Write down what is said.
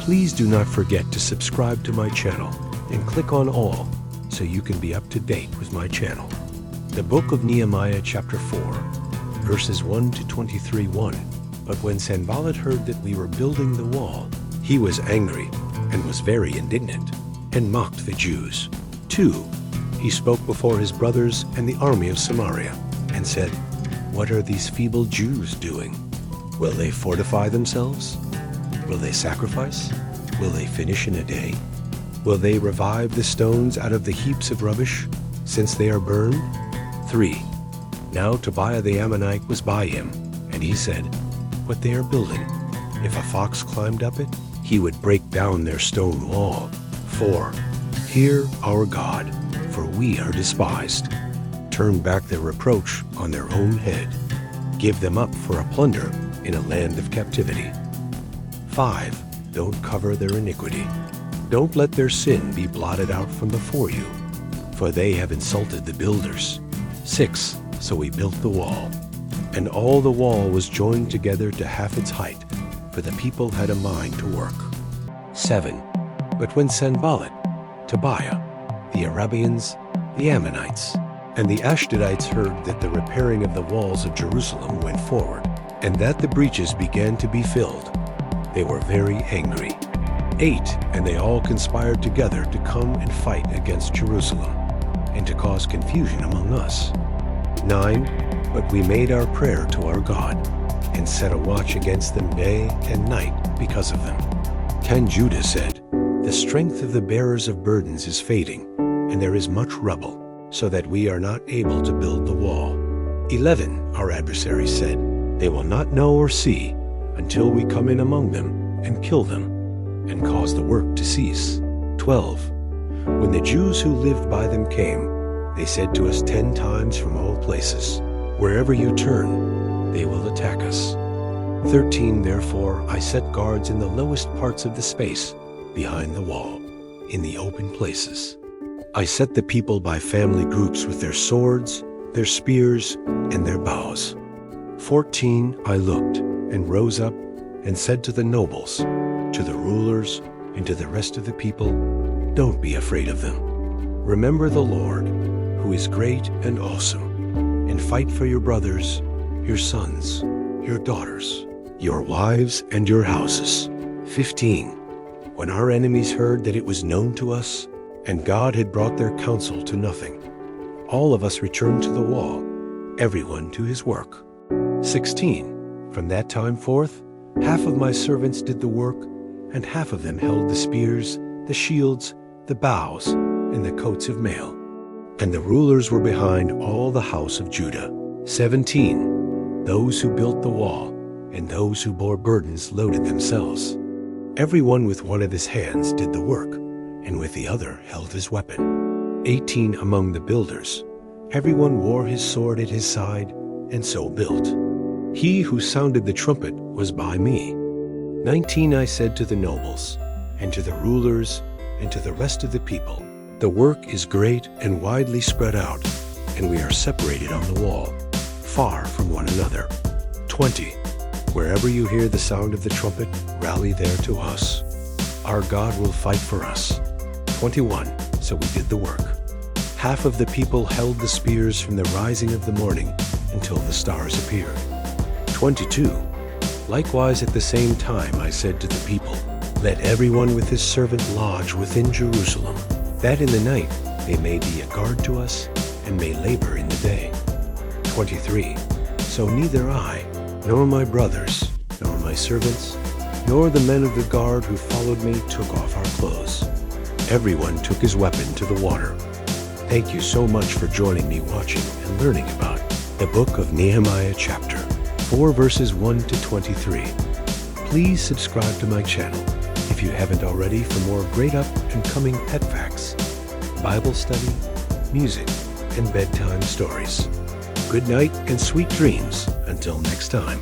Please do not forget to subscribe to my channel and click on all so you can be up to date with my channel. The book of Nehemiah, chapter 4, verses 1 to 23:1. But when Sanballat heard that we were building the wall, he was angry and was very indignant and mocked the Jews. 2. He spoke before his brothers and the army of Samaria and said, "What are these feeble Jews doing? Will they fortify themselves? Will they sacrifice? Will they finish in a day? Will they revive the stones out of the heaps of rubbish, since they are burned?" 3. Now Tobiah the Ammonite was by him, and he said, "What they are building, if a fox climbed up it, he would break down their stone wall." 4. Hear our God, for we are despised. Turn back their reproach on their own head. Give them up for a plunder in a land of captivity. 5. Don't cover their iniquity. Don't let their sin be blotted out from before you, for they have insulted the builders. 6. So we built the wall, and all the wall was joined together to half its height, for the people had a mind to work. 7. But when Sanballat, Tobiah, the Arabians, the Ammonites, and the Ashdodites heard that the repairing of the walls of Jerusalem went forward, and that the breaches began to be filled, they were very angry. 8. And they all conspired together to come and fight against Jerusalem, and to cause confusion among us. 9. But we made our prayer to our God, and set a watch against them day and night because of them. 10. Judah said, "The strength of the bearers of burdens is fading, and there is much rubble, so that we are not able to build the wall." 11. Our adversaries said, "They will not know or see until we come in among them and kill them, and cause the work to cease." 12. When the Jews who lived by them came, they said to us 10 times from all places, "Wherever you turn, they will attack us." 13. Therefore I set guards in the lowest parts of the space, behind the wall, in the open places. I set the people by family groups with their swords, their spears, and their bows. 14. I looked, and rose up, and said to the nobles, to the rulers, and to the rest of the people, "Don't be afraid of them. Remember the Lord, who is great and awesome, and fight for your brothers, your sons, your daughters, your wives, and your houses." 15. When our enemies heard that it was known to us, and God had brought their counsel to nothing, all of us returned to the wall, everyone to his work. 16. From that time forth, half of my servants did the work, and half of them held the spears, the shields, the bows, and the coats of mail. And the rulers were behind all the house of Judah. 17. Those who built the wall, and those who bore burdens loaded themselves. Everyone with one of his hands did the work, and with the other held his weapon. 18. Among the builders, everyone wore his sword at his side, and so built. He who sounded the trumpet was by me. 19. I said to the nobles, and to the rulers, and to the rest of the people, "The work is great and widely spread out, and we are separated on the wall, far from one another." 20. Wherever you hear the sound of the trumpet, rally there to us. Our God will fight for us. 21. So we did the work. Half of the people held the spears from the rising of the morning until the stars appeared. 22. Likewise at the same time I said to the people, "Let everyone with his servant lodge within Jerusalem, that in the night they may be a guard to us, and may labor in the day." 23. So neither I, nor my brothers, nor my servants, nor the men of the guard who followed me took off our clothes. Everyone took his weapon to the water. Thank you so much for joining me watching and learning about the book of Nehemiah, chapter 4, verses 1 to 23. Please subscribe to my channel if you haven't already for more great up and coming pet facts, Bible study, music, and bedtime stories. Good night and sweet dreams until next time.